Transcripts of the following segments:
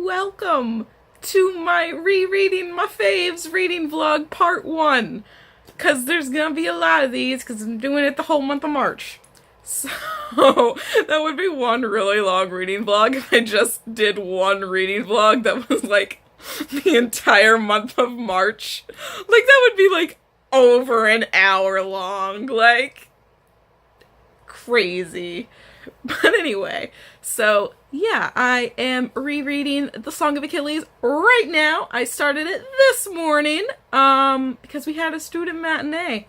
welcome to my rereading my faves reading vlog part 1. Because there's gonna be a lot of these, because I'm doing it the whole month of March. So, that would be one really long reading vlog if I just did one reading vlog that was like the entire month of March. Like, that would be like over an hour long. Like, crazy. But anyway, so yeah, I am rereading The Song of Achilles right now. I started it this morning, because we had a student matinee.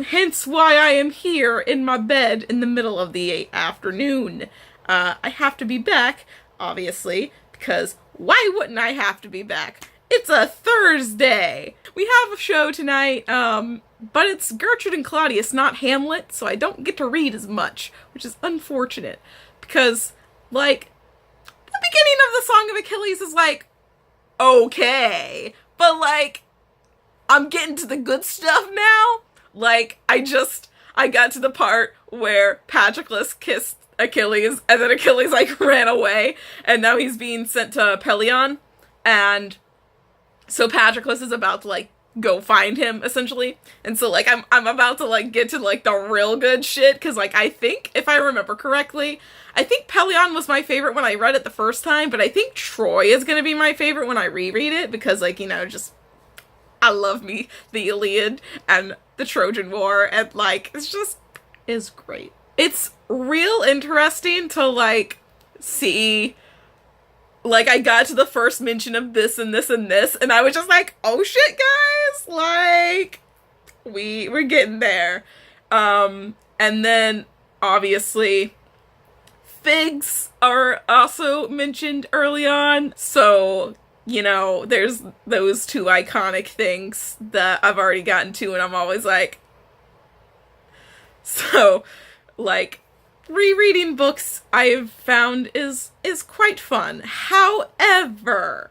Hence why I am here in my bed in the middle of the afternoon. I have to be back, obviously, because why wouldn't I have to be back? It's a Thursday! We have a show tonight, but it's Gertrude and Claudius, not Hamlet, so I don't get to read as much, which is unfortunate. Because, like, the beginning of The Song of Achilles is, like, okay. But, like, I'm getting to the good stuff now. Like, I got to the part where Patroclus kissed Achilles, and then Achilles, like, ran away, and now he's being sent to Pelion, and so Patroclus is about to, like, go find him, essentially. And so, like, I'm about to, like, get to, like, the real good shit, because, like, I think, if I remember correctly, I think Pelion was my favorite when I read it the first time, but I think Troy is gonna be my favorite when I reread it, because, like, you know, just, I love me the Iliad and the Trojan War, and, like, it's just, is great. It's real interesting to, like, see, like, I got to the first mention of this and this and this, and I was just like, oh shit, guys! Like, we're getting there. And then, obviously, figs are also mentioned early on, so, you know, there's those two iconic things that I've already gotten to, and I'm always like, so, like, rereading books I've found is quite fun. However,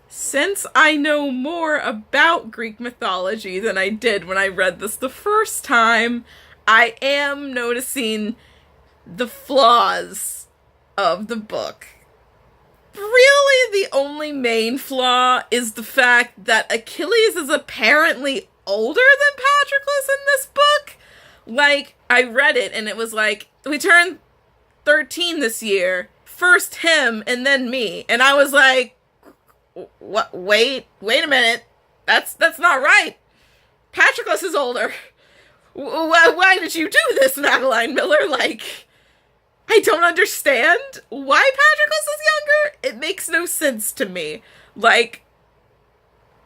since I know more about Greek mythology than I did when I read this the first time, I am noticing the flaws of the book. Really, the only main flaw is the fact that Achilles is apparently older than Patroclus in this book. Like, I read it and it was like, we turned 13 this year. First him and then me. And I was like, what? Wait a minute. That's not right. Patroclus is older. Why did you do this, Madeline Miller? Like, I don't understand why Patroclus is younger. It makes no sense to me. Like,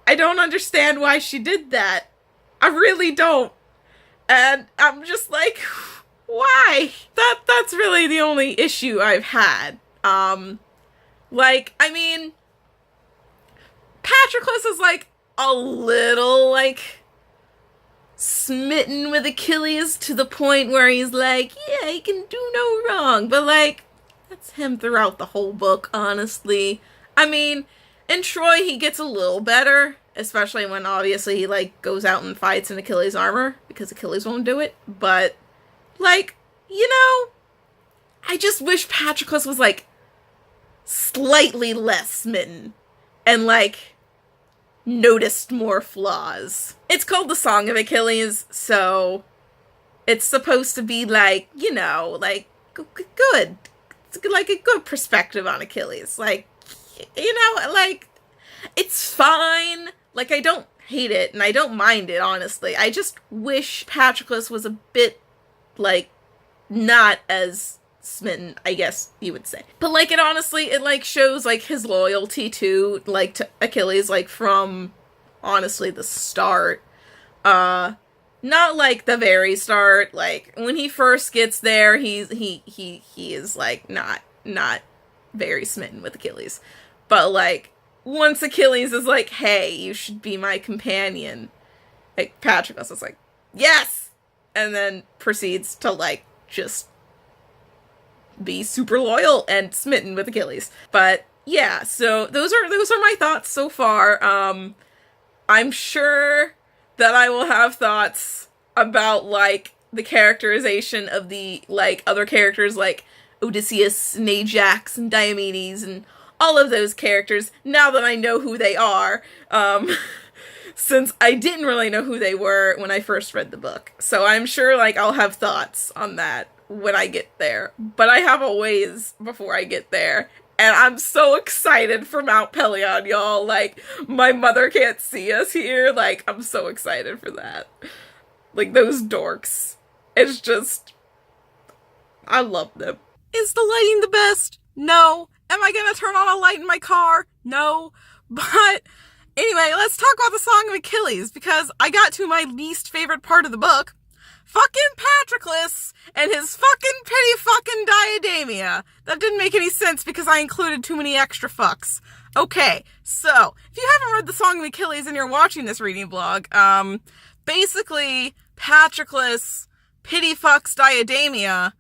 I don't understand why she did that. I really don't. And I'm just like, why? That's really the only issue I've had. Like, I mean, Patroclus is, like, a little, like, smitten with Achilles to the point where he's like, yeah, he can do no wrong. But, like, that's him throughout the whole book, honestly. I mean, in Troy, he gets a little better, especially when, obviously, he, like, goes out and fights in Achilles' armor, because Achilles won't do it. But, like, you know, I just wish Patroclus was, like, slightly less smitten, and, like, noticed more flaws. It's called The Song of Achilles, so it's supposed to be, like, you know, like, good. It's, like, a good perspective on Achilles. Like, you know, like, it's fine. Like, I don't hate it, and I don't mind it, honestly. I just wish Patroclus was a bit, like, not as smitten, I guess you would say. But, like, it honestly, it, like, shows, like, his loyalty to, like, to Achilles, like, from, honestly, the start. Not, like, the very start. Like, when he first gets there, he is, like, not very smitten with Achilles. But, like, once Achilles is like, hey, you should be my companion, like, Patroclus is like, yes! And then proceeds to, like, just be super loyal and smitten with Achilles. But, yeah, so those are my thoughts so far. I'm sure that I will have thoughts about, like, the characterization of the, like, other characters, like, Odysseus and Ajax and Diomedes and all of those characters, now that I know who they are, since I didn't really know who they were when I first read the book. So I'm sure, like, I'll have thoughts on that when I get there. But I have a ways before I get there. And I'm so excited for Mount Pelion, y'all. Like, my mother can't see us here. Like, I'm so excited for that. Like, those dorks. It's just, I love them. Is the lighting the best? No. Am I gonna turn on a light in my car? No. But anyway, let's talk about the Song of Achilles, because I got to my least favorite part of the book. Fucking Patroclus and his fucking pity fucking diademia. That didn't make any sense because I included too many extra fucks. Okay, so, if you haven't read the Song of Achilles and you're watching this reading vlog, basically, Patroclus pity fucks diademia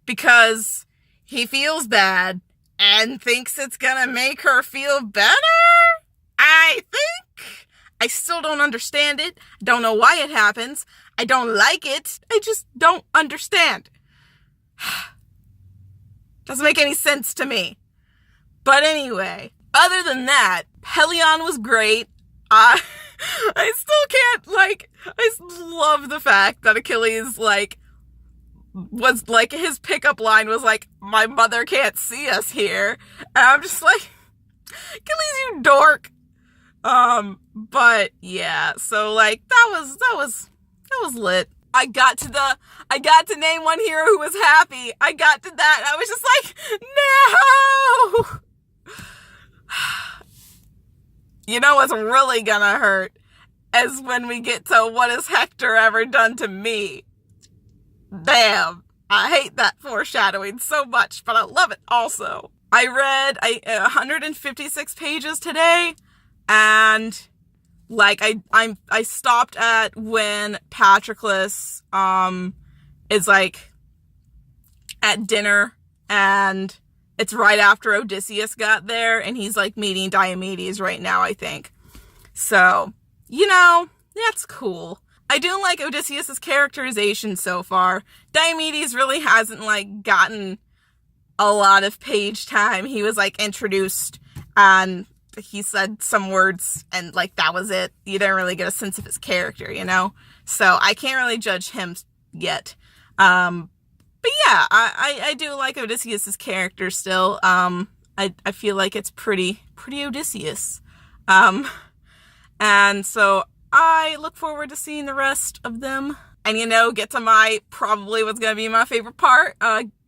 because he feels bad and thinks it's gonna make her feel better? I think. I still don't understand it. Don't know why it happens. I don't like it. I just don't understand. Doesn't make any sense to me. But anyway, other than that, Pelion was great. I still can't, like, I love the fact that Achilles, like, was, like, his pickup line was, like, my mother can't see us here. And I'm just like, Achilles, you dork. But, yeah, so, like, that was lit. I got to name one hero who was happy. I got to that, and I was just like, no! You know what's really gonna hurt is when we get to what has Hector ever done to me. Damn, I hate that foreshadowing so much, but I love it also. I read 156 pages today, and like I stopped at when Patroclus is like at dinner, and it's right after Odysseus got there, and he's like meeting Diomedes right now, I think. So, you know, that's cool. I do like Odysseus' characterization so far. Diomedes really hasn't, like, gotten a lot of page time. He was, like, introduced, and he said some words, and, like, that was it. You didn't really get a sense of his character, you know? So, I can't really judge him yet. But yeah, I do like Odysseus' character still. I feel like it's pretty Odysseus. And so I look forward to seeing the rest of them. And, you know, get to my, probably what's gonna be my favorite part,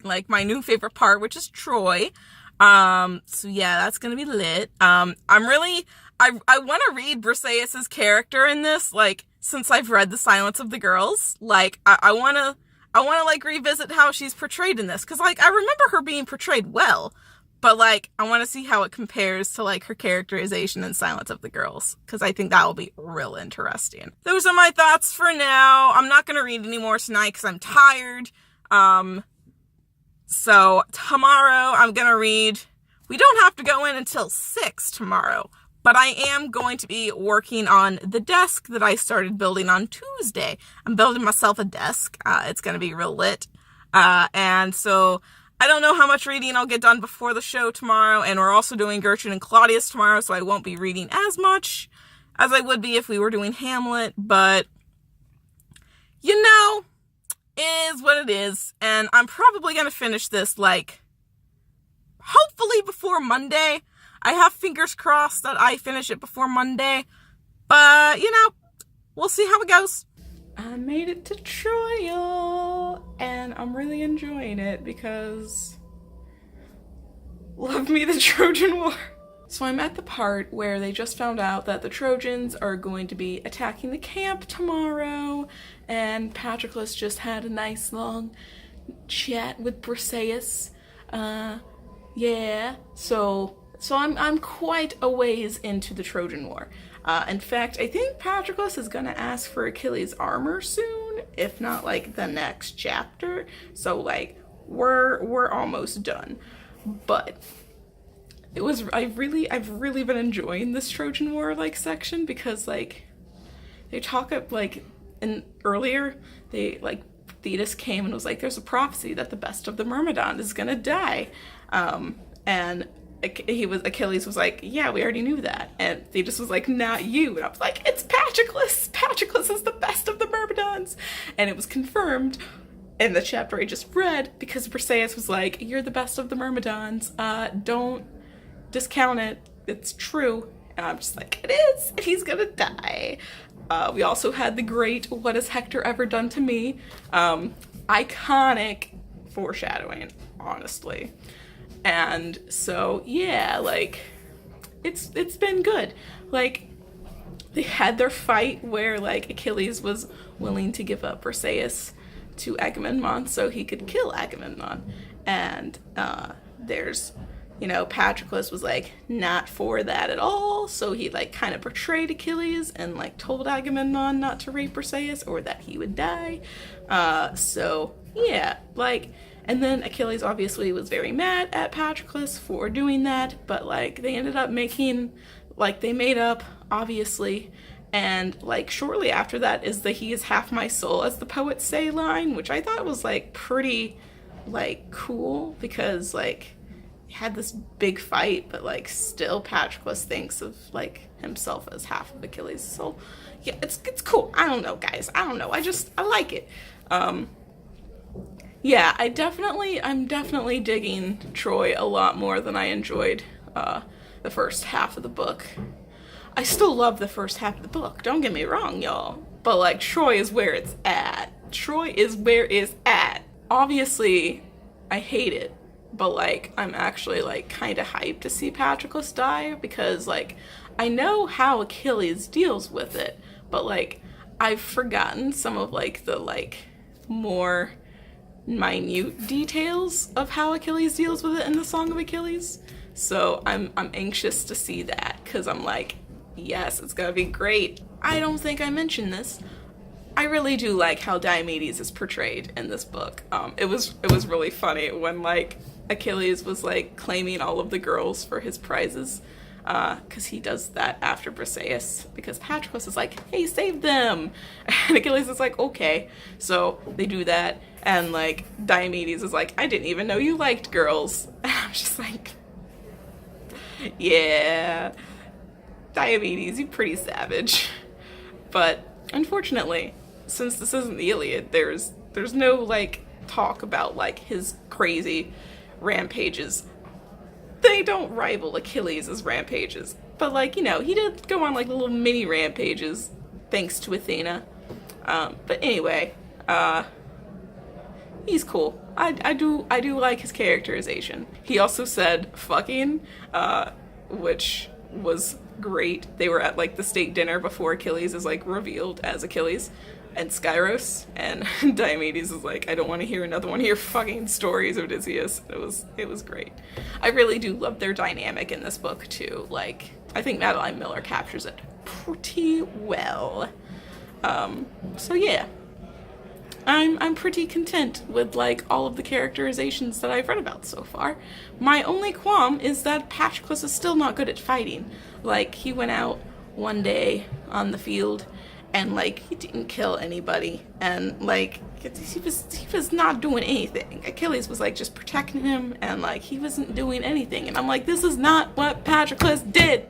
like my new favorite part, which is Troy. So yeah, that's gonna be lit. I want to read Briseis' character in this, like, since I've read The Silence of the Girls. Like, I want to, like, revisit how she's portrayed in this, because, like, I remember her being portrayed well, but, like, I want to see how it compares to, like, her characterization in Silence of the Girls, because I think that will be real interesting. Those are my thoughts for now. I'm not going to read any more tonight, because I'm tired. So, tomorrow, I'm going to read, we don't have to go in until 6 tomorrow, but I am going to be working on the desk that I started building on Tuesday. I'm building myself a desk. It's going to be real lit. And so I don't know how much reading I'll get done before the show tomorrow. And we're also doing Gertrude and Claudius tomorrow, so I won't be reading as much as I would be if we were doing Hamlet. But, you know, it is what it is. And I'm probably going to finish this, like, hopefully before Monday. I have fingers crossed that I finish it before Monday, but, you know, we'll see how it goes. I made it to Troy, y'all, and I'm really enjoying it because love me the Trojan War. So I'm at the part where they just found out that the Trojans are going to be attacking the camp tomorrow, and Patroclus just had a nice long chat with Briseis. Yeah, so I'm quite a ways into the Trojan War. In fact, I think Patroclus is gonna ask for Achilles' armor soon, if not, like, the next chapter. So, like, we're almost done. But I've really been enjoying this Trojan War, like, section, because, like, they talk up, like, earlier, they, like, Thetis came and was like, there's a prophecy that the best of the Myrmidons is gonna die. And Achilles was like, yeah, we already knew that. And Thetis was like, not you. And I was like, it's Patroclus. Patroclus is the best of the Myrmidons. And it was confirmed in the chapter I just read, because Briseis was like, you're the best of the Myrmidons. Don't discount it. It's true. And I'm just like, it is. And he's gonna die. We also had the great "What has Hector ever done to me?" Iconic foreshadowing, honestly. And so, yeah, like, it's been good. Like, they had their fight where, like, Achilles was willing to give up Briseis to Agamemnon so he could kill Agamemnon. And there's, you know, Patroclus was, like, not for that at all, so he, like, kind of betrayed Achilles and, like, told Agamemnon not to rape Briseis or that he would die. So, yeah, like, and then Achilles obviously was very mad at Patroclus for doing that, but, like, they ended up making, like, they made up, obviously, and, like, shortly after that is the "he is half my soul," as the poets say line, which I thought was, like, pretty, like, cool, because, like, had this big fight, but, like, still Patroclus thinks of, like, himself as half of Achilles' soul. Yeah, it's cool. I don't know, guys. I don't know. I like it. Yeah, I'm definitely digging Troy a lot more than I enjoyed the first half of the book. I still love the first half of the book, don't get me wrong, y'all. But, like, Troy is where it's at. Troy is where it's at. Obviously, I hate it, but, like, I'm actually, like, kind of hyped to see Patroclus die, because, like, I know how Achilles deals with it, but, like, I've forgotten some of, like, the, like, more minute details of how Achilles deals with it in the Song of Achilles. So I'm anxious to see that, because I'm like, yes, it's gonna be great. I don't think I mentioned this. I really do like how Diomedes is portrayed in this book. It was really funny when, like, Achilles was, like, claiming all of the girls for his prizes, because he does that after Briseis, because Patroclus is like, hey, save them, and Achilles is like, okay. So they do that, and, like, Diomedes is like, I didn't even know you liked girls. And I'm just like, yeah, Diomedes, you're pretty savage. But unfortunately, since this isn't the Iliad, there's no, like, talk about, like, his crazy rampages. They don't rival Achilles' rampages, but, like, you know, he did go on, like, little mini rampages thanks to Athena. But anyway, he's cool. I do like his characterization. He also said fucking, which was great. They were at, like, the state dinner before Achilles is, like, revealed as Achilles and Skyros, and Diomedes is like, I don't want to hear another one of your fucking stories, Odysseus. It was great. I really do love their dynamic in this book too. Like, I think Madeline Miller captures it pretty well. So yeah, I'm pretty content with, like, all of the characterizations that I've read about so far. My only qualm is that Patroclus is still not good at fighting. Like, he went out one day on the field and, like, he didn't kill anybody, and, like, he was not doing anything. Achilles was, like, just protecting him, and, like, he wasn't doing anything, and I'm like, this is not what Patroclus did.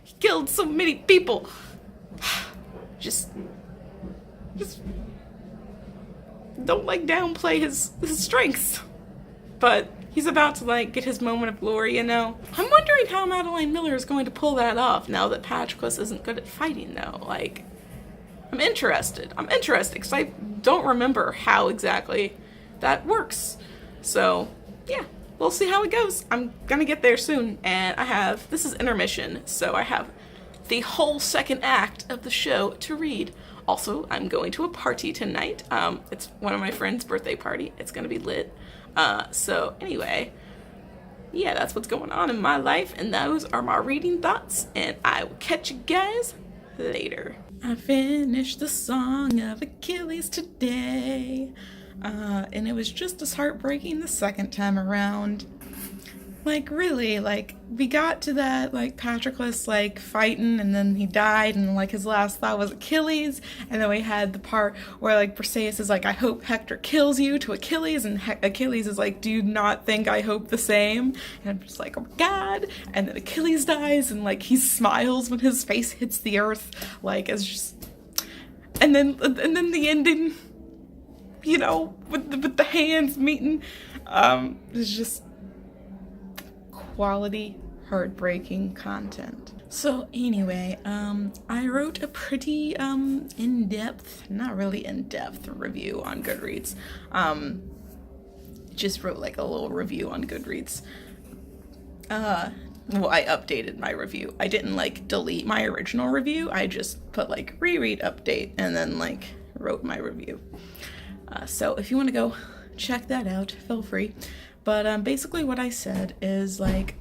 He killed so many people. just don't, like, downplay his strengths. But he's about to, like, get his moment of glory, you know? I'm wondering how Madeline Miller is going to pull that off now that Patroclus isn't good at fighting, though. Like, I'm interested, because I don't remember how exactly that works. So, yeah, we'll see how it goes. I'm gonna get there soon, and this is intermission, so I have the whole second act of the show to read. Also, I'm going to a party tonight. It's one of my friend's birthday party. It's gonna be lit. So anyway, yeah, that's what's going on in my life, and those are my reading thoughts, and I will catch you guys later. I finished the Song of Achilles today, and it was just as heartbreaking the second time around. Like, really, like, we got to that, like, Patroclus, like, fighting, and then he died, and, like, his last thought was Achilles, and then we had the part where, like, Briseis is like, I hope Hector kills you, to Achilles, and Achilles is like, do you not think I hope the same? And I'm just like, oh my god, and then Achilles dies, and, like, he smiles when his face hits the earth, like, it's just, and then the ending, you know, with the hands meeting, is just quality, heartbreaking content. So anyway, I wrote a pretty in-depth, not really in-depth review on Goodreads. Just wrote like a little review on Goodreads. Well, I updated my review. I didn't like delete my original review. I just put like reread update and then like wrote my review. So if you want to go check that out, feel free. But basically what I said is, like,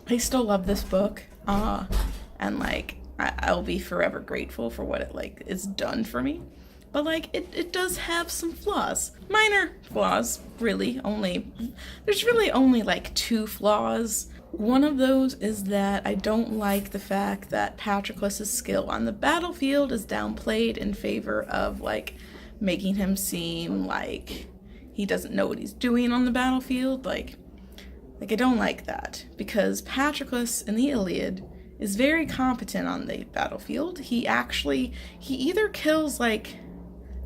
I still love this book, and, like, I'll be forever grateful for what it, like, is done for me. But, like, it does have some flaws. Minor flaws, really. There's really only, like, 2 flaws. One of those is that I don't like the fact that Patroclus' skill on the battlefield is downplayed in favor of, like, making him seem like he doesn't know what he's doing on the battlefield. Like I don't like that, because Patroclus in the Iliad is very competent on the battlefield. He either kills like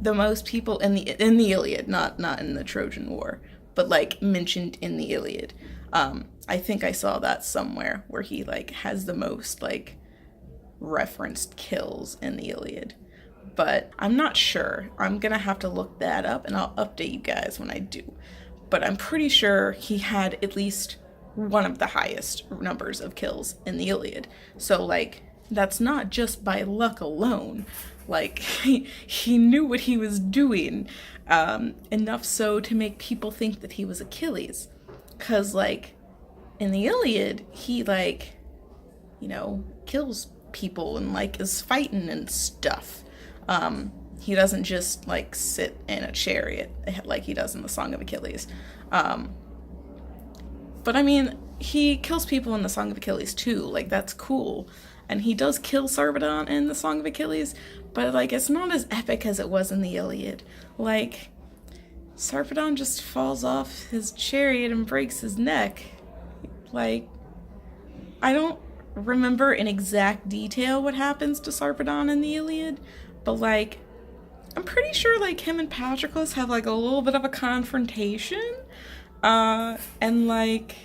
the most people in the Iliad, not in the Trojan War, but like mentioned in the Iliad. I think I saw that somewhere where he like has the most like referenced kills in the Iliad. But I'm not sure. I'm gonna have to look that up, and I'll update you guys when I do. But I'm pretty sure he had at least one of the highest numbers of kills in the Iliad. So, like, that's not just by luck alone. Like, he knew what he was doing, enough so to make people think that he was Achilles. 'Cause, like, in the Iliad, he, like, you know, kills people and, like, is fighting and stuff. He doesn't just, like, sit in a chariot like he does in the Song of Achilles. But, I mean, he kills people in the Song of Achilles, too. Like, that's cool. And he does kill Sarpedon in the Song of Achilles, but, like, it's not as epic as it was in the Iliad. Like, Sarpedon just falls off his chariot and breaks his neck. Like, I don't remember in exact detail what happens to Sarpedon in the Iliad, but, like, I'm pretty sure, like, him and Patroclus have, like, a little bit of a confrontation, and, like,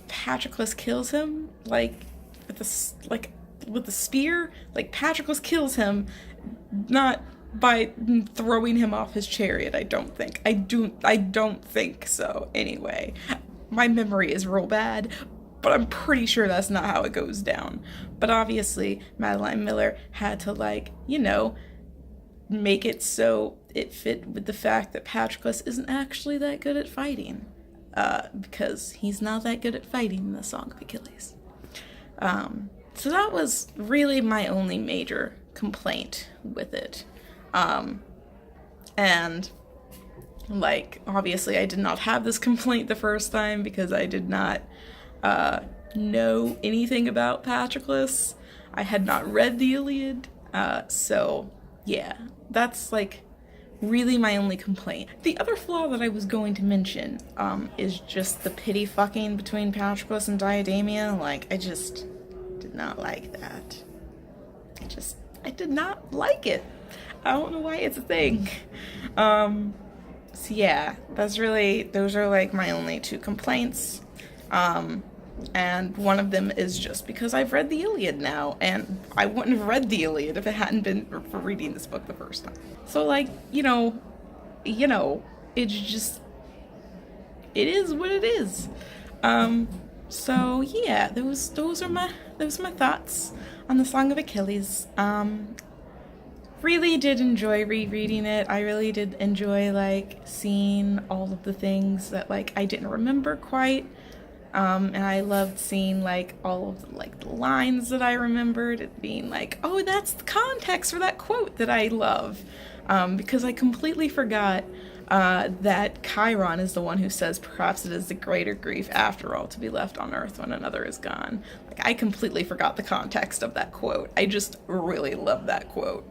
Patroclus kills him, like, with the spear. Like, Patroclus kills him, not by throwing him off his chariot, I don't think. I don't think so, anyway. My memory is real bad, but I'm pretty sure that's not how it goes down. But obviously, Madeline Miller had to, like, you know, make it so it fit with the fact that Patroclus isn't actually that good at fighting. Because he's not that good at fighting in the Song of Achilles. So that was really my only major complaint with it. And, like, obviously I did not have this complaint the first time because I did not know anything about Patroclus. I had not read the Iliad, so yeah, that's like really my only complaint. The other flaw that I was going to mention is just the pity fucking between Patroclus and Diademia. Like, I just did not like that. I did not like it. I don't know why it's a thing. So yeah, those are like my only 2 complaints. And one of them is just because I've read the Iliad now, and I wouldn't have read the Iliad if it hadn't been for reading this book the first time. So, like, you know, it's just, it is what it is. So yeah, those are my thoughts on the Song of Achilles. Really did enjoy rereading it. I really did enjoy, like, seeing all of the things that, like, I didn't remember quite. And I loved seeing, like, all of the, like, the lines that I remembered, it being like, oh, that's the context for that quote that I love. Because I completely forgot that Chiron is the one who says, perhaps it is the greater grief after all to be left on earth when another is gone. Like, I completely forgot the context of that quote. I just really love that quote.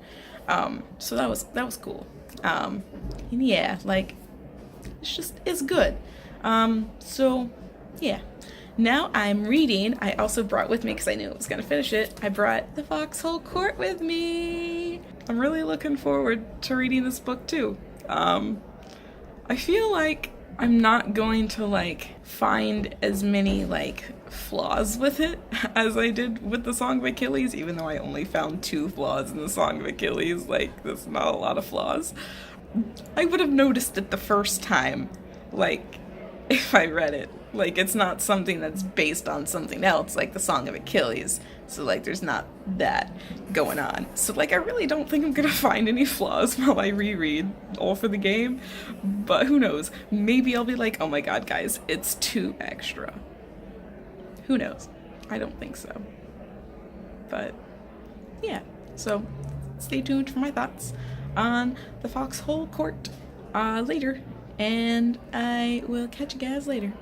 So that was cool. And yeah, like, it's good. So yeah. Now I'm reading. I also brought with me, because I knew I was going to finish it, I brought The Foxhole Court with me. I'm really looking forward to reading this book too. I feel like I'm not going to, like, find as many, like, flaws with it as I did with the Song of Achilles, even though I only found 2 flaws in the Song of Achilles. Like, there's not a lot of flaws. I would have noticed it the first time, like, if I read it. Like, it's not something that's based on something else, like the Song of Achilles. So, like, there's not that going on. So, like, I really don't think I'm gonna find any flaws while I reread all for the game. But who knows? Maybe I'll be like, oh my god, guys, it's too extra. Who knows? I don't think so. But, yeah. So, stay tuned for my thoughts on The Foxhole Court later. And I will catch you guys later.